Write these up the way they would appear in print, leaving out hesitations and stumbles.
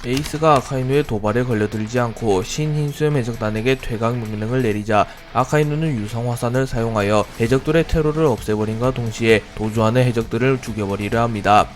에이스가 아카이누의 도발에 걸려들지 않고 신흰수염 해적단에게 퇴각 명령을 내리자 아카이누는 유성화산을 사용하여 해적들의 테러를 없애버림과 동시에 도주하는 해적들을 죽여버리려 합니다.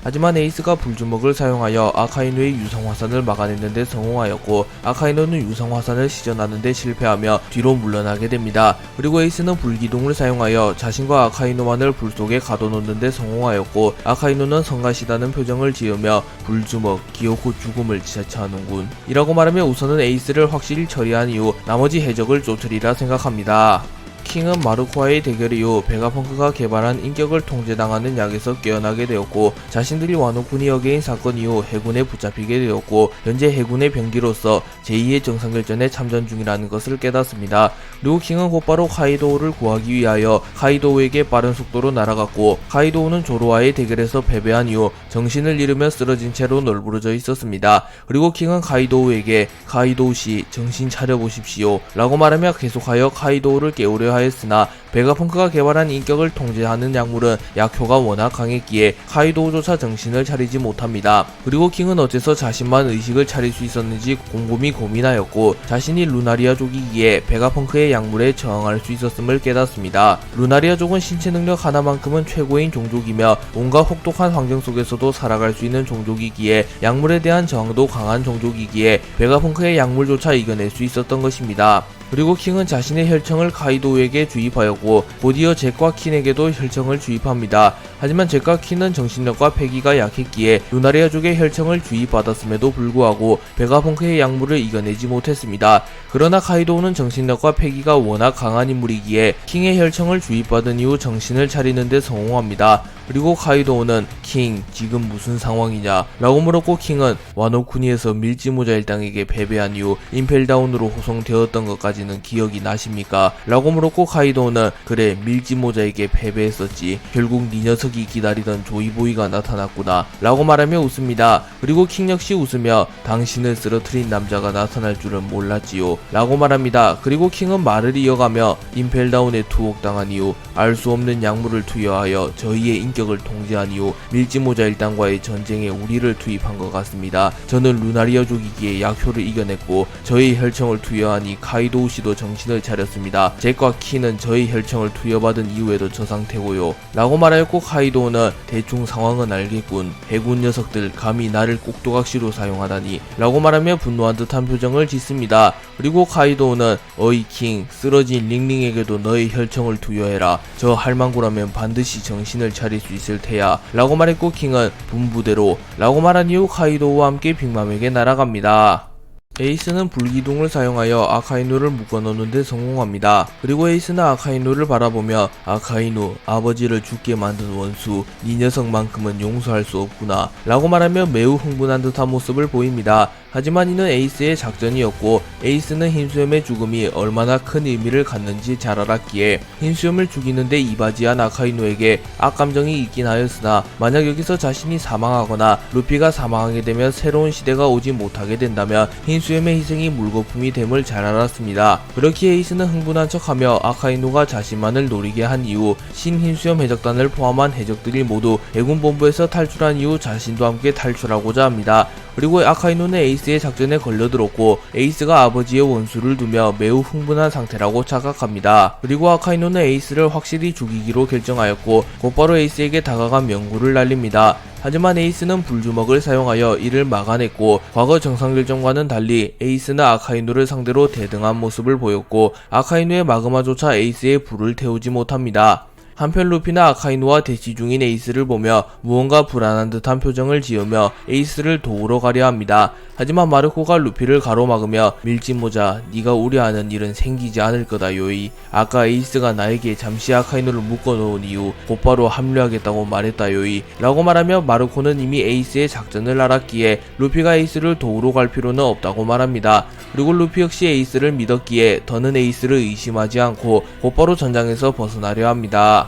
하지만 에이스가 불주먹을 사용하여 아카이누의 유성화산을 막아내는데 성공하였고 아카이누는 유성화산을 시전하는데 실패하며 뒤로 물러나게 됩니다. 그리고 에이스는 불기둥을 사용하여 자신과 아카이누만을 불 속에 가둬놓는데 성공하였고 아카이누는 성가시다는 표정을 지으며 불주먹 기어코 죽음을 제차하는군 이라고 말하며 우선은 에이스를 확실히 처리한 이후 나머지 해적을 쫓으리라 생각합니다. 킹은 마르코와의 대결 이후 베가펑크가 개발한 인격을 통제당하는 약에서 깨어나게 되었고 자신들이 와노쿠니 여개인 사건 이후 해군에 붙잡히게 되었고 현재 해군의 병기로서 제2의 정상결전에 참전 중이라는 것을 깨닫습니다. 그리고 킹은 곧바로 카이도우를 구하기 위하여 카이도우에게 빠른 속도로 날아갔고 카이도우는 조로와의 대결에서 패배한 이후 정신을 잃으며 쓰러진 채로 널브러져 있었습니다. 그리고 킹은 카이도우에게 카이도우씨 정신 차려보십시오 라고 말하며 계속하여 카이도우를 깨우려 하였으나 베가펑크가 개발한 인격을 통제하는 약물은 약효가 워낙 강했기에 카이도우조차 정신을 차리지 못합니다. 그리고 킹은 어째서 자신만 의식을 차릴 수 있었는지 곰곰이 고민하였고 자신이 루나리아족이기에 베가펑크의 약물에 저항할 수 있었음을 깨닫습니다. 루나리아족은 신체 능력 하나만큼은 최고인 종족이며 온갖 혹독한 환경 속에서도 살아갈 수 있는 종족이기에 약물에 대한 저항도 강한 종족이기에 베가펑크의 약물조차 이겨낼 수 있었던 것입니다. 그리고 킹은 자신의 혈청을 카이도우에게 주입하였고 곧이어 잭과 킨에게도 혈청을 주입합니다. 하지만 잭과 킨은 정신력과 패기가 약했기에 루나리아족의 혈청을 주입받았음에도 불구하고 베가펑크의 약물을 이겨내지 못했습니다. 그러나 카이도우는 정신력과 패기가 워낙 강한 인물이기에 킹의 혈청을 주입받은 이후 정신을 차리는 데 성공합니다. 그리고 카이도우는 킹 지금 무슨 상황이냐 라고 물었고 킹은 와노쿠니에서 밀지모자 일당에게 패배한 이후 임펠다운으로 호송되었던 것까지는 기억이 나십니까? 라고 물었고 카이도우는 그래 밀지모자에게 패배했었지 결국 네 녀석이 기다리던 조이보이가 나타났구나 라고 말하며 웃습니다. 그리고 킹 역시 웃으며 당신을 쓰러뜨린 남자가 나타날 줄은 몰랐지요 라고 말합니다. 그리고 킹은 말을 이어가며 임펠다운에 투옥당한 이후 알 수 없는 약물을 투여하여 저희의 인격을 통제한 이후 밀지모자 일당과의 전쟁에 우리를 투입한 것 같습니다. 저는 루나리아족이기에 약효를 이겨냈고 저희 혈청을 투여하니 카이도우씨도 정신을 차렸습니다. 잭과 키는 저희 혈청을 투여받은 이후에도 저 상태고요 라고 말하였고 카이도우는 대충 상황은 알겠군 해군 녀석들 감히 나를 꼭두각시로 사용하다니 라고 말하며 분노한 듯한 표정을 짓습니다. 그리고 카이도우는 어이 킹 쓰러진 링링에게도 너의 혈청을 투여해라 저 할망구라면 반드시 정신을 차릴 수 있을 테야 라고 말했고 킹은 분부대로 라고 말한 이후 카이도우와 함께 빅맘에게 날아갑니다. 에이스는 불기둥을 사용하여 아카이누를 묶어넣는 데 성공합니다. 그리고 에이스는 아카이누를 바라보며 아카이누 아버지를 죽게 만든 원수 네 녀석만큼은 용서할 수 없구나 라고 말하며 매우 흥분한 듯한 모습을 보입니다. 하지만 이는 에이스의 작전이었고 에이스는 흰수염의 죽음이 얼마나 큰 의미를 갖는지 잘 알았기에 흰수염을 죽이는데 이바지한 아카이누에게 악감정이 있긴 하였으나 만약 여기서 자신이 사망하거나 루피가 사망하게 되면 새로운 시대가 오지 못하게 된다면 흰수염의 희생이 물거품이 됨을 잘 알았습니다. 그렇기에 에이스는 흥분한 척하며 아카이누가 자신만을 노리게 한 이후 신흰수염 해적단을 포함한 해적들이 모두 해군본부에서 탈출한 이후 자신도 함께 탈출하고자 합니다. 그리고 아카이누는 에이스의 작전에 걸려들었고 에이스가 아버지의 원수를 두며 매우 흥분한 상태라고 착각합니다. 그리고 아카이누는 에이스를 확실히 죽이기로 결정하였고 곧바로 에이스에게 다가간 명구를 날립니다. 하지만 에이스는 불주먹을 사용하여 이를 막아냈고 과거 정상결전과는 달리 에이스는 아카이누를 상대로 대등한 모습을 보였고 아카이누의 마그마조차 에이스의 불을 태우지 못합니다. 한편 루피는 아카이누와 대치 중인 에이스를 보며 무언가 불안한 듯한 표정을 지으며 에이스를 도우러 가려 합니다. 하지만 마르코가 루피를 가로막으며 밀지모자 네가 우려하는 일은 생기지 않을 거다 요이 아까 에이스가 나에게 잠시 아카이누를 묶어놓은 이후 곧바로 합류하겠다고 말했다 요이 라고 말하며 마르코는 이미 에이스의 작전을 알았기에 루피가 에이스를 도우러 갈 필요는 없다고 말합니다. 그리고 루피 역시 에이스를 믿었기에 더는 에이스를 의심하지 않고 곧바로 전장에서 벗어나려 합니다.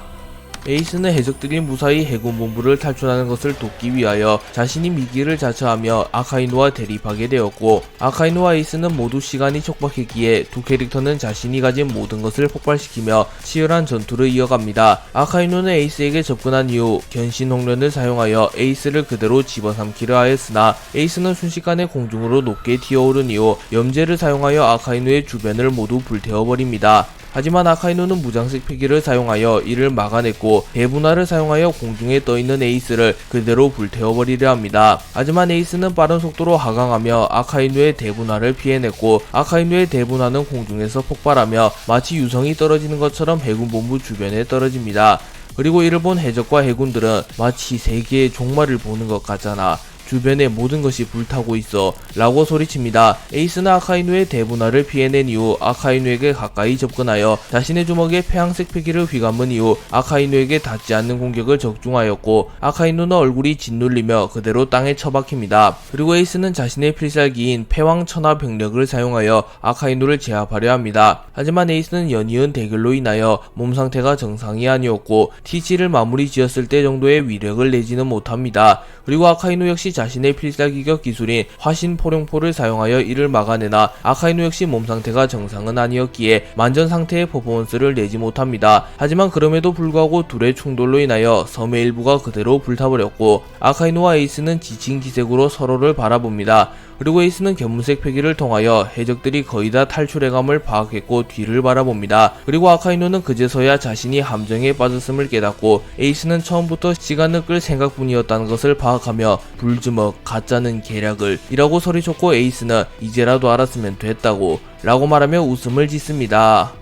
에이스는 해적들이 무사히 해군 본부를 탈출하는 것을 돕기 위하여 자신이 미기를 자처하며 아카이누와 대립하게 되었고, 아카이누와 에이스는 모두 시간이 촉박했기에 두 캐릭터는 자신이 가진 모든 것을 폭발시키며 치열한 전투를 이어갑니다. 아카이누는 에이스에게 접근한 이후 견신 홍련을 사용하여 에이스를 그대로 집어삼키려 하였으나 에이스는 순식간에 공중으로 높게 튀어오른 이후 염제를 사용하여 아카이누의 주변을 모두 불태워버립니다. 하지만 아카이누는 무장색 패기를 사용하여 이를 막아냈고, 대분화를 사용하여 공중에 떠있는 에이스를 그대로 불태워버리려 합니다. 하지만 에이스는 빠른 속도로 하강하며 아카이누의 대분화를 피해냈고, 아카이누의 대분화는 공중에서 폭발하며 마치 유성이 떨어지는 것처럼 해군본부 주변에 떨어집니다. 그리고 이를 본 해적과 해군들은 마치 세계의 종말을 보는 것 같잖아, 주변의 모든 것이 불타고 있어 라고 소리칩니다. 에이스는 아카이누의 대분화를 피해낸 이후 아카이누에게 가까이 접근하여 자신의 주먹에 폐황색 패기를 휘감은 이후 아카이누에게 닿지 않는 공격을 적중하였고, 아카이누는 얼굴이 짓눌리며 그대로 땅에 처박힙니다. 그리고 에이스는 자신의 필살기인 폐황 천하 병력을 사용하여 아카이누를 제압하려 합니다. 하지만 에이스는 연이은 대결로 인하여 몸 상태가 정상이 아니었고 T7을 마무리 지었을 때 정도의 위력을 내지는 못합니다. 그리고 아카이누 역시 자신의 필살기격 기술인 화신 포룡포를 사용하여 이를 막아내나 아카이누 역시 몸 상태가 정상은 아니었기에 만전 상태의 퍼포먼스를 내지 못합니다. 하지만 그럼에도 불구하고 둘의 충돌로 인하여 섬의 일부가 그대로 불타버렸고, 아카이누와 에이스는 지친 기색으로 서로를 바라봅니다. 그리고 에이스는 견문색 패기를 통하여 해적들이 거의 다 탈출해감을 파악했고 뒤를 바라봅니다. 그리고 아카이누는 그제서야 자신이 함정에 빠졌음을 깨닫고, 에이스는 처음부터 시간을 끌 생각뿐이었다는 것을 파악하며 불주먹 가짜는 계략을 이라고 소리쳤고, 에이스는 이제라도 알았으면 됐다고 라고 말하며 웃음을 짓습니다.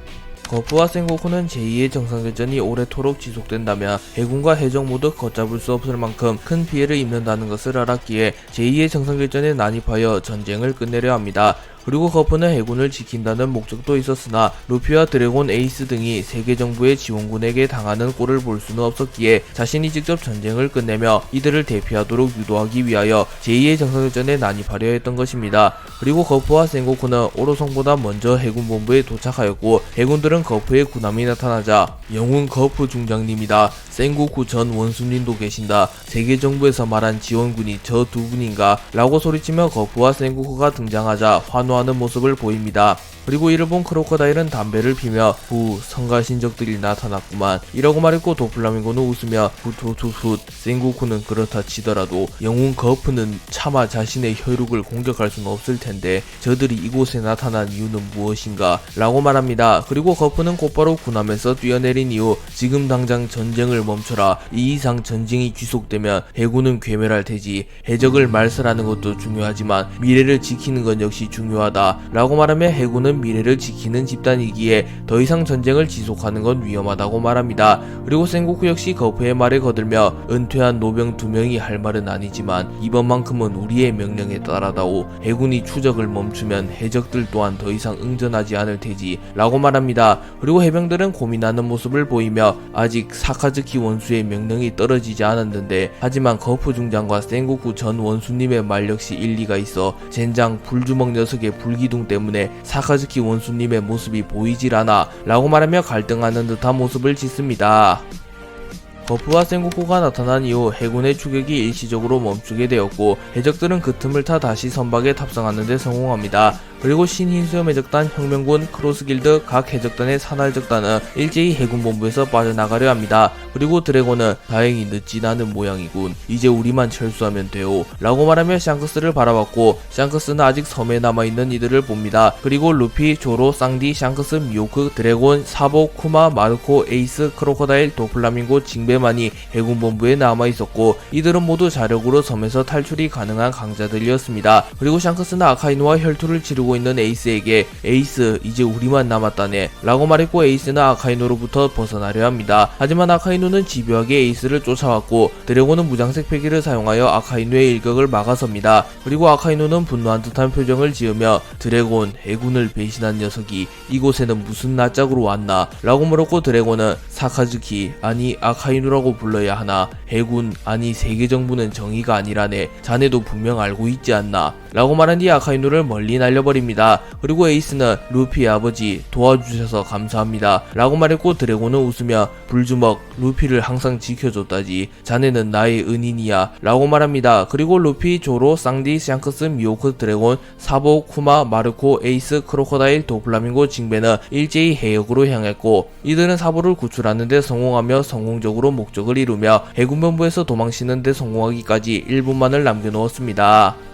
거프와 센고쿠는 제2의 정상결전이 오래도록 지속된다면 해군과 해적 모두 걷잡을 수 없을 만큼 큰 피해를 입는다는 것을 알았기에 제2의 정상결전에 난입하여 전쟁을 끝내려 합니다. 그리고 거프는 해군을 지킨다는 목적도 있었으나 루피와 드래곤, 에이스 등이 세계 정부의 지원군에게 당하는 꼴을 볼 수는 없었기에 자신이 직접 전쟁을 끝내며 이들을 대피하도록 유도하기 위하여 제2의 정상결전에 난입하려 했던 것입니다. 그리고 거프와 센고쿠는 오로성보다 먼저 해군본부에 도착하였고, 해군들은 거프의 군함이 나타나자 영웅 거프 중장님이다, 센고쿠 전 원수님도 계신다, 세계 정부에서 말한 지원군이 저 두 분인가 라고 소리치며 거프와 센고쿠가 등장하자 환호하는 모습을 보입니다. 그리고 이를 본 크로커다일은 담배를 피며 후, 성가신적들이 나타났구만 이라고 말했고, 도플라밍고는 웃으며 훗훗훗훗, 센고쿠는 그렇다 치더라도 영웅 거프는 차마 자신의 혈육을 공격할 수는 없을 텐데 저들이 이곳에 나타난 이유는 무엇인가 라고 말합니다. 그리고 거프는 곧바로 군함에서 뛰어내린 이후 지금 당장 전쟁을 멈춰라, 이 이상 전쟁이 지속되면 해군은 괴멸할 테지, 해적을 말살하는 것도 중요하지만 미래를 지키는 건 역시 중요하다 라고 말하며, 해군은 미래를 지키는 집단이기에 더 이상 전쟁을 지속하는 건 위험하다고 말합니다. 그리고 센고쿠 역시 거프의 말에 거들며 은퇴한 노병 2명이 할 말은 아니지만 이번만큼은 우리의 명령에 따라다오, 해군이 추적을 멈추면 해적들 또한 더 이상 응전하지 않을 테지 라고 말합니다. 그리고 해병들은 고민하는 모습을 보이며 아직 사카즈키 원수의 명령이 떨어지지 않았는데, 하지만 거프 중장과 센고쿠 전 원수님의 말 역시 일리가 있어 젠장 불주먹 녀석의 불기둥 때문에 사카즈키 원수님의 모습이 보이질 않아 라고 말하며 갈등하는 듯한 모습을 짓습니다. 거프와 센고쿠가 나타난 이후 해군의 추격이 일시적으로 멈추게 되었고, 해적들은 그 틈을 타 다시 선박에 탑승하는 데 성공합니다. 그리고 신흰수염 해적단, 혁명군, 크로스길드, 각 해적단의 산할적단은 일제히 해군본부에서 빠져나가려 합니다. 그리고 드래곤은 다행히 늦진 않은 모양이군, 이제 우리만 철수하면 돼요 라고 말하며 샹크스를 바라봤고, 샹크스는 아직 섬에 남아있는 이들을 봅니다. 그리고 루피, 조로, 쌍디, 샹크스, 미호크, 드래곤, 사보, 쿠마, 마르코, 에이스, 크로커다일, 도플라밍고, 징배만이 해군본부에 남아있었고, 이들은 모두 자력으로 섬에서 탈출이 가능한 강자들이었습니다. 그리고 샹크스는 아카이누와 혈투를 치르고 있는 에이스에게 에이스 이제 우리만 남았다네 라고 말했고, 에이스는 아카이누로부터 벗어나려 합니다. 하지만 아카이누는 집요하게 에이스를 쫓아왔고, 드래곤은 무장색 패기를 사용하여 아카이누의 일격을 막아섭니다. 그리고 아카이누는 분노한 듯한 표정을 지으며 드래곤, 해군을 배신한 녀석이 이곳에는 무슨 낯짝으로 왔나 라고 물었고, 드래곤은 사카즈키 아니 아카이누라고 불러야 하나, 해군 아니 세계정부는 정의가 아니라네, 자네도 분명 알고 있지 않나 라고 말한 뒤 아카이누를 멀리 날려버립니다. 그리고 에이스는 루피의 아버지 도와주셔서 감사합니다 라고 말했고, 드래곤은 웃으며 불주먹 루피를 항상 지켜줬다지, 자네는 나의 은인이야 라고 말합니다. 그리고 루피, 조로, 쌍디, 샹크스, 미호크, 드래곤, 사보, 쿠마, 마르코, 에이스, 크로커다일, 도플라밍고, 징베는 일제히 해역으로 향했고, 이들은 사보를 구출하는데 성공하며 성공적으로 목적을 이루며 해군본부에서 도망치는데 성공하기까지 1분만을 남겨놓았습니다.